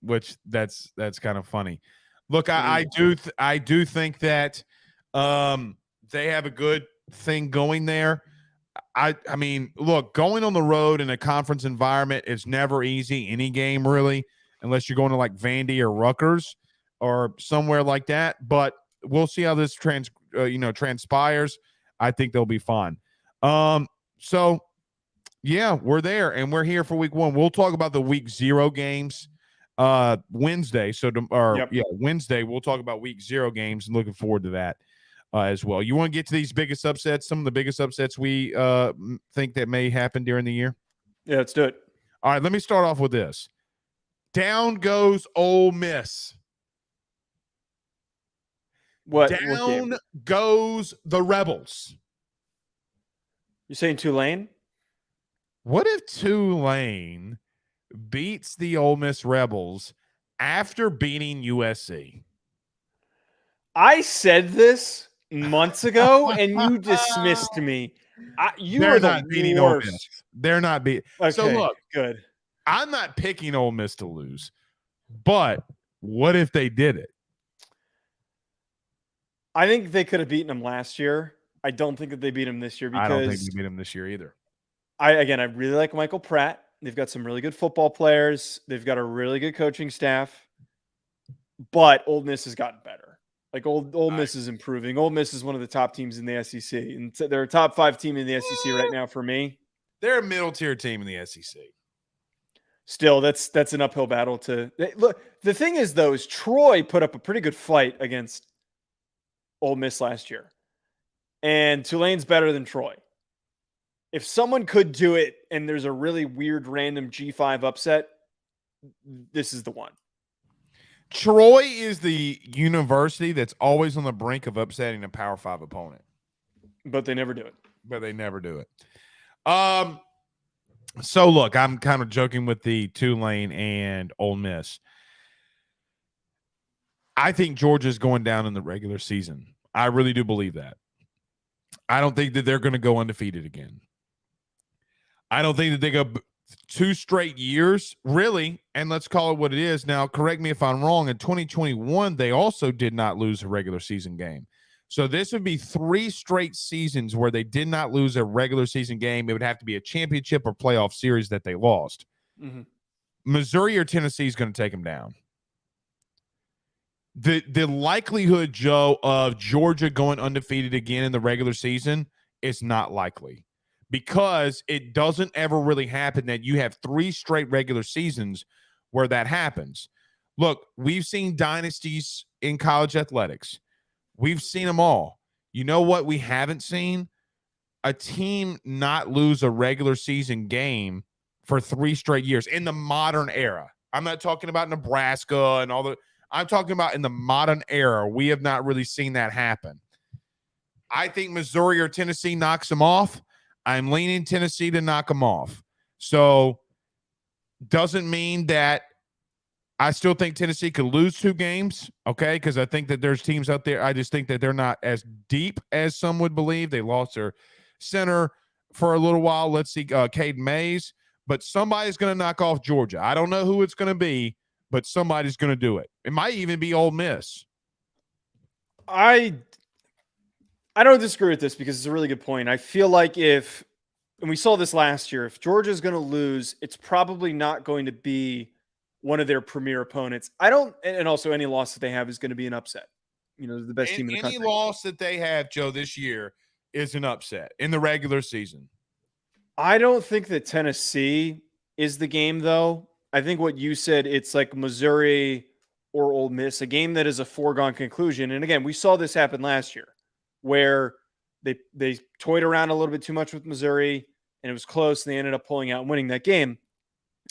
Which that's kind of funny. Look, I do think that they have a good thing going there. I mean, look, going on the road in a conference environment is never easy. Any game really, unless you're going to like Vandy or Rutgers or somewhere like that. But we'll see how this transpires. I think they'll be fine. So yeah, we're there and we're here for week 1. We'll talk about the week 0 games. Wednesday. Wednesday, we'll talk about week 0 games and looking forward to that as well. You want to get to these biggest upsets, some of the biggest upsets we think that may happen during the year? Yeah, let's do it. All right, let me start off with this. Down goes Ole Miss. Down goes the Rebels. You're saying Tulane? What if Tulane beats the Ole Miss Rebels after beating USC? I said this months ago, and you dismissed me. You They're are not the beating Ole Miss. worst. They're not beating. Okay, So look, good. I'm not picking Ole Miss to lose, but what if they did it? I think they could have beaten them last year. I don't think that they beat them this year I don't think because they beat them this year either. I really like Michael Pratt. They've got some really good football players. They've got a really good coaching staff, but Ole Miss has gotten better. Like Ole Miss is improving. Ole Miss is one of the top teams in the SEC, and they're a top 5 team in the SEC right now for me. They're a middle tier team in the SEC. Still, that's an uphill battle to look. The thing is, though, is Troy put up a pretty good fight against Ole Miss last year, and Tulane's better than Troy. If someone could do it, and there's a really weird random G5 upset, this is the one. Troy is the university that's always on the brink of upsetting a Power 5 opponent. But they never do it. So look, I'm kind of joking with the Tulane and Ole Miss. I think Georgia's going down in the regular season. I really do believe that. I don't think that they're going to go undefeated again. I don't think that they go 2 straight years, really, and let's call it what it is. Now, correct me if I'm wrong, in 2021, they also did not lose a regular season game. So this would be 3 straight seasons where they did not lose a regular season game. It would have to be a championship or playoff series that they lost. Mm-hmm. Missouri or Tennessee is going to take them down. The likelihood, Joe, of Georgia going undefeated again in the regular season is not likely, because it doesn't ever really happen that you have 3 straight regular seasons where that happens. Look, we've seen dynasties in college athletics. We've seen them all. You know what we haven't seen? A team not lose a regular season game for 3 straight years in the modern era. I'm not talking about Nebraska and all the – I'm talking about in the modern era. We have not really seen that happen. I think Missouri or Tennessee knocks them off. I'm leaning Tennessee to knock them off. So doesn't mean that I still think Tennessee could lose 2 games, okay, because I think that there's teams out there. I just think that they're not as deep as some would believe. They lost their center for a little while. Let's see, Cade Mays. But somebody's going to knock off Georgia. I don't know who it's going to be, but somebody's going to do it. It might even be Ole Miss. I don't disagree with this because it's a really good point. I feel like and we saw this last year, if Georgia's going to lose, it's probably not going to be one of their premier opponents. And also any loss that they have is going to be an upset. You know, the best team in the country. Any loss that they have, Joe, this year is an upset in the regular season. I don't think that Tennessee is the game, though. I think what you said, it's like Missouri or Ole Miss, a game that is a foregone conclusion. And again, we saw this happen last year where they toyed around a little bit too much with Missouri and it was close and they ended up pulling out and winning that game.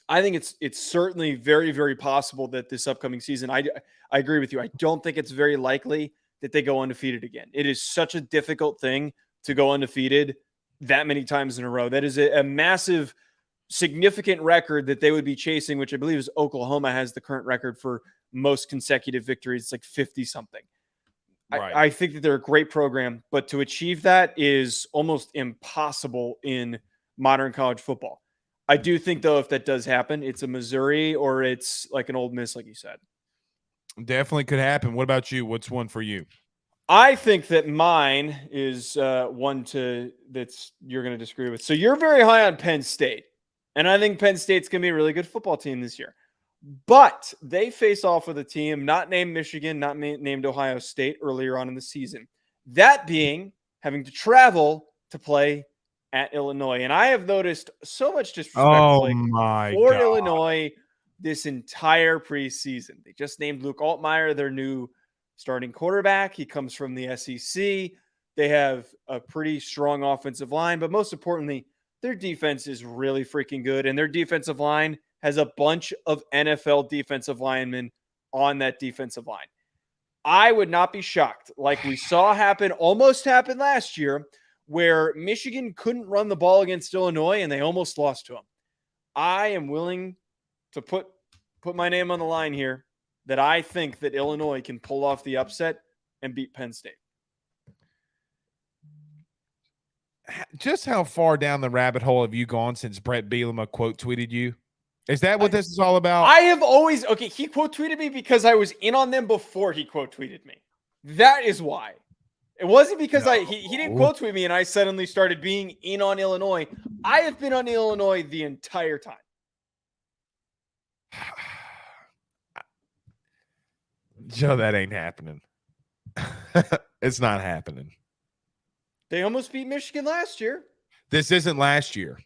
I think it's certainly very, very possible that this upcoming season, I agree with you. I don't think it's very likely that they go undefeated again. It is such a difficult thing to go undefeated that many times in a row. That is a massive, significant record that they would be chasing, which I believe is Oklahoma has the current record for most consecutive victories. It's like 50 something. Right. I think that they're a great program, but to achieve that is almost impossible in modern college football. I do think, though, if that does happen, it's a Missouri or it's like an Ole Miss, like you said. Definitely could happen. What about you? What's one for you? I think that mine is one that's you're going to disagree with. So you're very high on Penn State. And I think Penn State's going to be a really good football team this year. But they face off with a team not named Michigan, not named Ohio State earlier on in the season. That being having to travel to play at Illinois. And I have noticed so much disrespect for Illinois this entire preseason. They just named Luke Altmaier their new starting quarterback. He comes from the SEC. They have a pretty strong offensive line, but most importantly, their defense is really freaking good. And their defensive line has a bunch of NFL defensive linemen on that defensive line. I would not be shocked, like we saw almost happen last year, where Michigan couldn't run the ball against Illinois and they almost lost to them. I am willing to put my name on the line here that I think that Illinois can pull off the upset and beat Penn State. just how far down the rabbit hole have you gone since Brett Bielema quote tweeted you? Is that what this is all about? I have always he quote tweeted me because I was in on them before he quote tweeted me. That is why. It wasn't because he didn't quote tweet me and I suddenly started being in on Illinois. I have been on Illinois the entire time. Joe, that ain't happening. It's not happening. They almost beat Michigan last year. This isn't last year.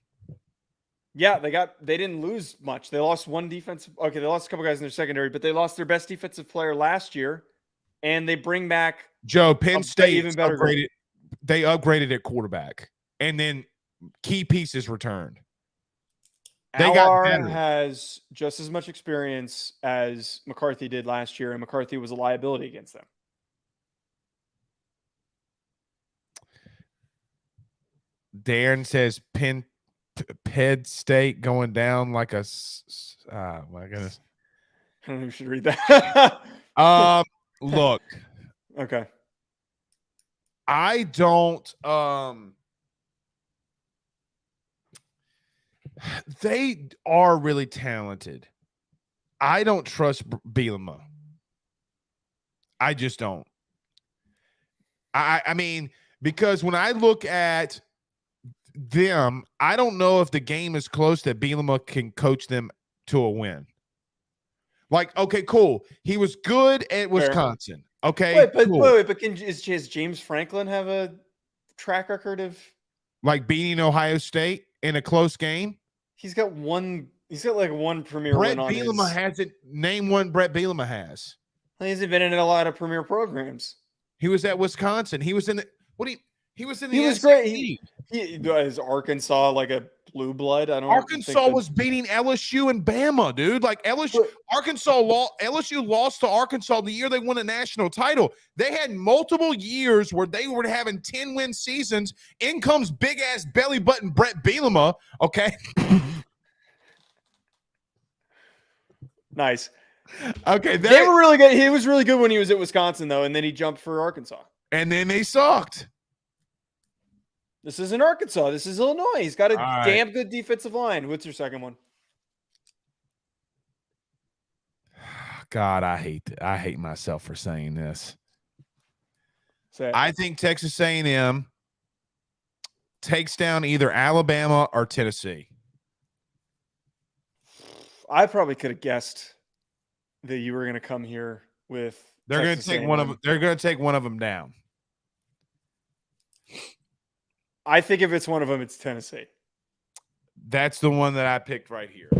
Yeah, they didn't lose much. They lost one defensive. Okay, they lost a couple guys in their secondary, but they lost their best defensive player last year, and they bring back Joe. Penn State even better upgraded. They upgraded at quarterback, and then key pieces returned. They got better. Has just as much experience as McCarthy did last year, and McCarthy was a liability against them. Darren says Penn State going down like a. My goodness. I don't know if you should read that. Look. Okay. I don't. They are really talented. I don't trust Bielema. I just don't. I mean, because when I look at them, I don't know if the game is close that Bielema can coach them to a win. Like, okay, cool. He was good at Wisconsin. Okay, but cool. Does James Franklin have a track record of like beating Ohio State in a close game? He's got like one premier Brett win on Bielema hasn't. Name one Brett Bielema has. He hasn't been in a lot of premier programs. He was at Wisconsin. He was in the He was in the. He was great. He is Arkansas like a blue blood. I don't. Arkansas was beating LSU and Bama, dude. Like LSU lost to Arkansas the year they won a national title. They had multiple years where they were having 10-win seasons. In comes big ass belly button Brett Bielema. Okay. Nice. Okay, they were really good. He was really good when he was at Wisconsin, though, and then he jumped for Arkansas. And then they sucked. This isn't Arkansas. This is Illinois. He's got a damn good defensive line. What's your second one? God, I hate myself for saying this. Say I think Texas A&M takes down either Alabama or Tennessee. I probably could have guessed that you were going to come here with. They're going to take one of them. They're going to take one of them down. I think if it's one of them, it's Tennessee. That's the one that I picked right here.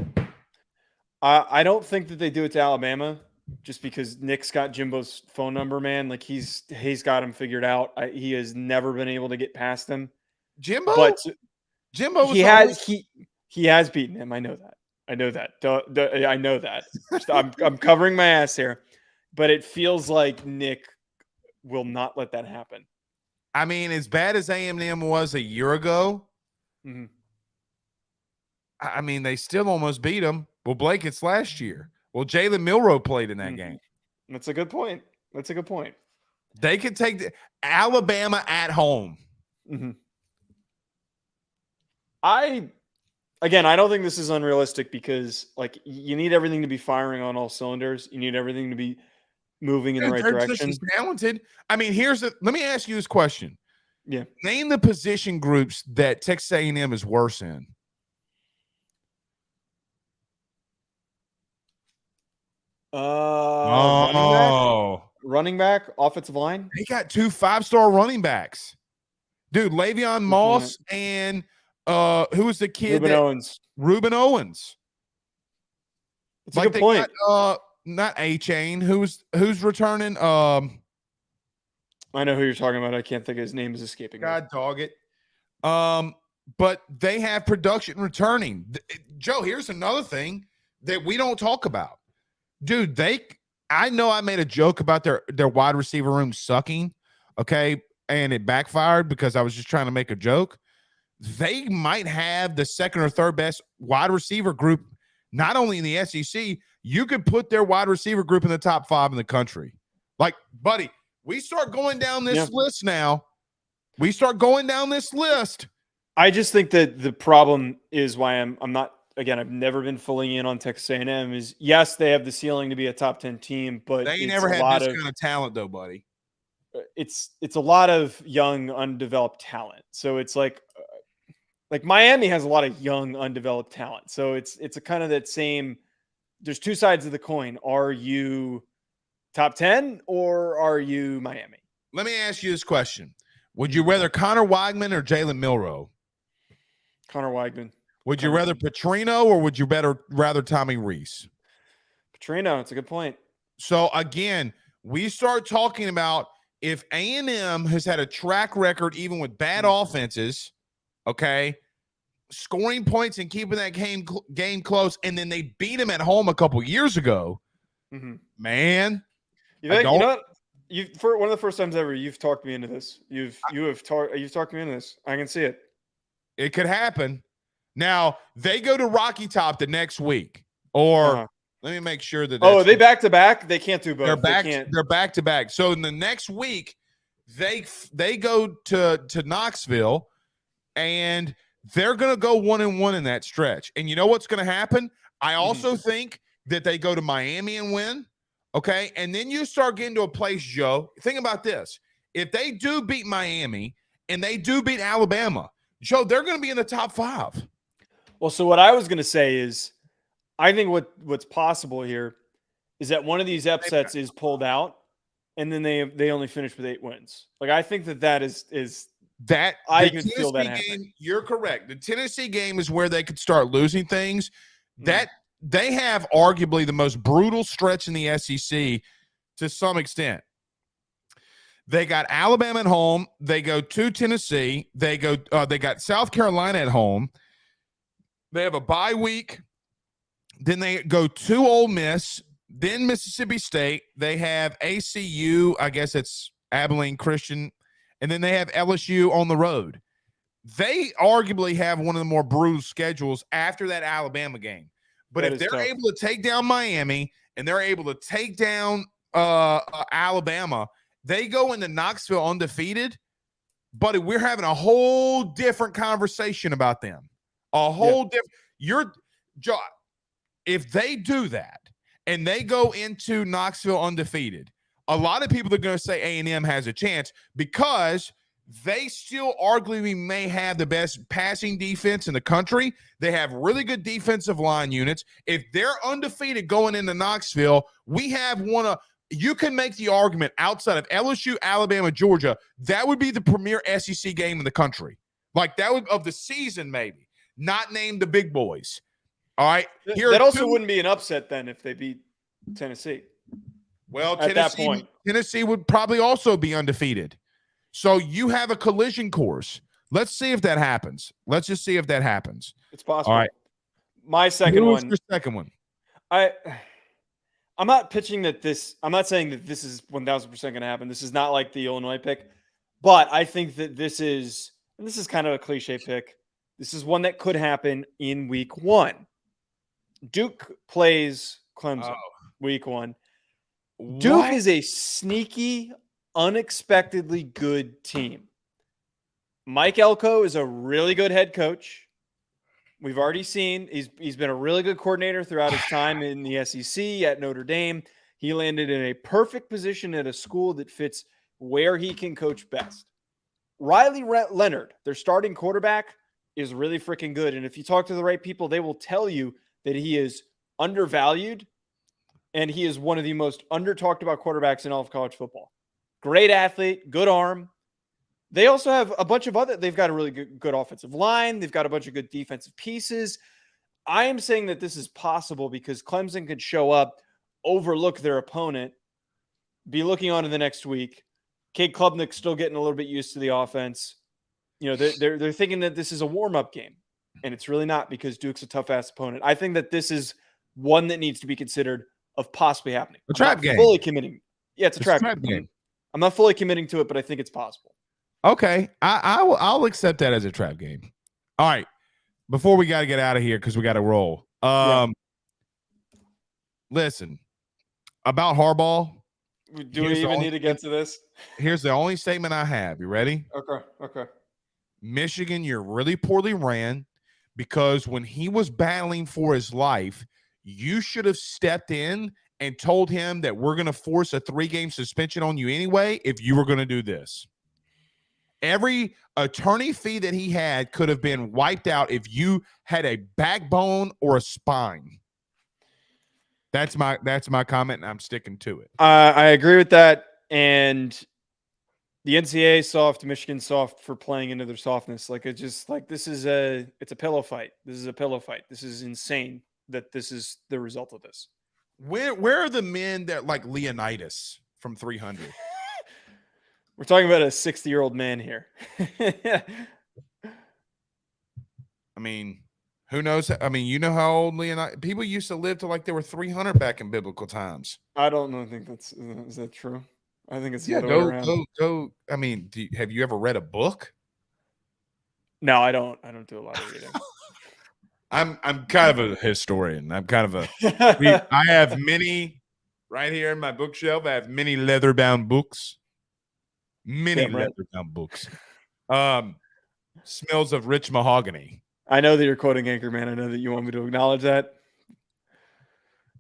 I don't think that they do it to Alabama, just because Nick's got Jimbo's phone number, man. Like he's got him figured out. He has never been able to get past him. Jimbo, but Jimbo, he has beaten him. I know that. I know that. I'm covering my ass here, but it feels like Nick will not let that happen. I mean, as bad as A&M was a year ago, I mean, they still almost beat him. Well, Blake, it's last year. Well, Jalen Milroe played in that game. That's a good point. They could take Alabama at home. I don't think this is unrealistic because, like, you need everything to be firing on all cylinders. You need everything to be moving in the right direction. Just talented. I mean, let me ask you this question. Yeah. Name the position groups that Texas A&M is worse in. Running back, offensive line. They got 2 5-star running backs. Dude, Le'Veon Moss and who was the kid? Reuben Owens. That's a good point. Not A-Chain. Who's returning? I know who you're talking about. I can't think of his name. Is escaping me. God dog it. But they have production returning. Joe, here's another thing that we don't talk about. Dude, I know I made a joke about their wide receiver room sucking, okay, and it backfired because I was just trying to make a joke. They might have the second or third best wide receiver group, not only in the SEC. You could put their wide receiver group in the top 5 in the country. Like, buddy, we start going down this list now. We start going down this list. I just think that the problem is why I'm not, again, I've never been fully in on Texas A&M is yes, they have the ceiling to be a top 10 team, but They ain't it's never a had lot this of kind of talent, though, buddy. it's a lot of young undeveloped talent. So it's like Miami has a lot of young undeveloped talent. So it's a kind of that same, there's two sides of the coin. Are you top 10 or are you Miami? Let me ask you this question. Would you rather Connor Weigman or Jalen Milroe? Connor Weigman. Would you rather Petrino or would you rather Tommy Reese? Petrino, it's a good point. So again, we start talking about if A&M has had a track record even with bad offenses, okay, scoring points and keeping that game close, and then they beat him at home a couple years ago, man. You know what? For one of the first times ever, you've talked me into this. You've talked me into this. I can see it. It could happen. Now they go to Rocky Top the next week, or let me make sure that. Are they back to back? They can't do both. They're back to back. So in the next week, they go to Knoxville, and they're going to go 1-1 in that stretch. And you know what's going to happen? I also think that they go to Miami and win. Okay. And then you start getting to a place, Joe. Think about this. If they do beat Miami and they do beat Alabama, Joe, they're going to be in the top 5. Well, so what I was going to say is I think what's possible here is that one of these upsets is pulled out and then they only finish with 8 wins. Like, I think that is that I can feel that game, happening. You're correct. The Tennessee game is where they could start losing things. That they have arguably the most brutal stretch in the SEC to some extent. They got Alabama at home. They go to Tennessee. They got South Carolina at home. They have a bye week. Then they go to Ole Miss, then Mississippi State. They have ACU. I guess it's Abilene Christian. And then they have LSU on the road. They arguably have one of the more brutal schedules after that Alabama game. But if they're able to take down Miami and they're able to take down Alabama, they go into Knoxville undefeated. Buddy, we're having a whole different conversation about them. A whole different. If they do that and they go into Knoxville undefeated, a lot of people are going to say A&M has a chance because they still arguably may have the best passing defense in the country. They have really good defensive line units. If they're undefeated going into Knoxville, we have you can make the argument outside of LSU, Alabama, Georgia, that would be the premier SEC game in the country. Like that would of the season, maybe. Not named the big boys. All right. That also wouldn't be an upset then if they beat Tennessee. Well, Tennessee would probably also be undefeated. So you have a collision course. Let's see if that happens. Let's just see if that happens. It's possible. All right. My second one. Your second one. I'm not pitching that this. I'm not saying that this is 1,000% going to happen. This is not like the Illinois pick, but I think that this is kind of a cliche pick. This is one that could happen in week 1. Duke plays Clemson week 1. Duke is a sneaky, unexpectedly good team. Mike Elko is a really good head coach. We've already seen he's been a really good coordinator throughout his time in the SEC at Notre Dame. He landed in a perfect position at a school that fits where he can coach best. Riley Leonard, their starting quarterback, is really freaking good. And if you talk to the right people, they will tell you that he is undervalued and he is one of the most under-talked about quarterbacks in all of college football. Great athlete, good arm. They also have a bunch of they've got a really good offensive line. They've got a bunch of good defensive pieces. I am saying that this is possible because Clemson could show up, overlook their opponent, be looking on to the next week. Cade Klubnik's still getting a little bit used to the offense. You know, they're thinking that this is a warm-up game, and it's really not because Duke's a tough-ass opponent. I think that this is one that needs to be considered of possibly happening. A trap game. Fully committing. Yeah, it's a trap game. I'm not fully committing to it, but I think it's possible. Okay, I'll accept that as a trap game. All right, before we got to get out of here because we got to roll. Listen, about Harbaugh. Do we even need to get to this? Here's the only statement I have. You ready? Okay. Michigan, you're really poorly ran, because when he was battling for his life, you should have stepped in and told him that we're going to force a 3-game suspension on you anyway if you were going to do this. Every attorney fee that he had could have been wiped out if you had a backbone or a spine. That's my comment, and I'm sticking to it. I agree with that. And the NCAA soft, Michigan soft for playing into their softness. Like, it's just like, it's a pillow fight. This is a pillow fight. This is insane that this is the result of this. Where are the men that like Leonidas from 300? We're talking about a 60-year-old man here. I mean, who knows? I mean, you know how old Leonidas? People used to live to like they were 300 back in biblical times. I don't know. I think is that true? I think it's the other way around. Go. I mean, have you ever read a book? No, I don't. I don't do a lot of reading. I'm kind of a historian. I'm kind of a. I have many right here in my bookshelf. I have many leather-bound books. Many leather-bound books. Smells of rich mahogany. I know that you're quoting Anchorman. I know that you want me to acknowledge that.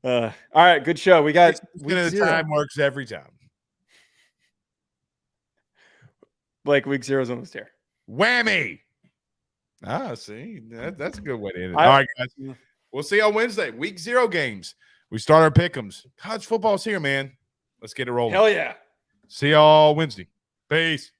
All right, good show. We got week 0. Time works every time. Blake, week 0 is almost here. Whammy! See, that's a good way to end it. All right, guys. We'll see you on Wednesday. Week 0 games. We start our pick'ems. College football's here, man. Let's get it rolling. Hell yeah. See y'all Wednesday. Peace.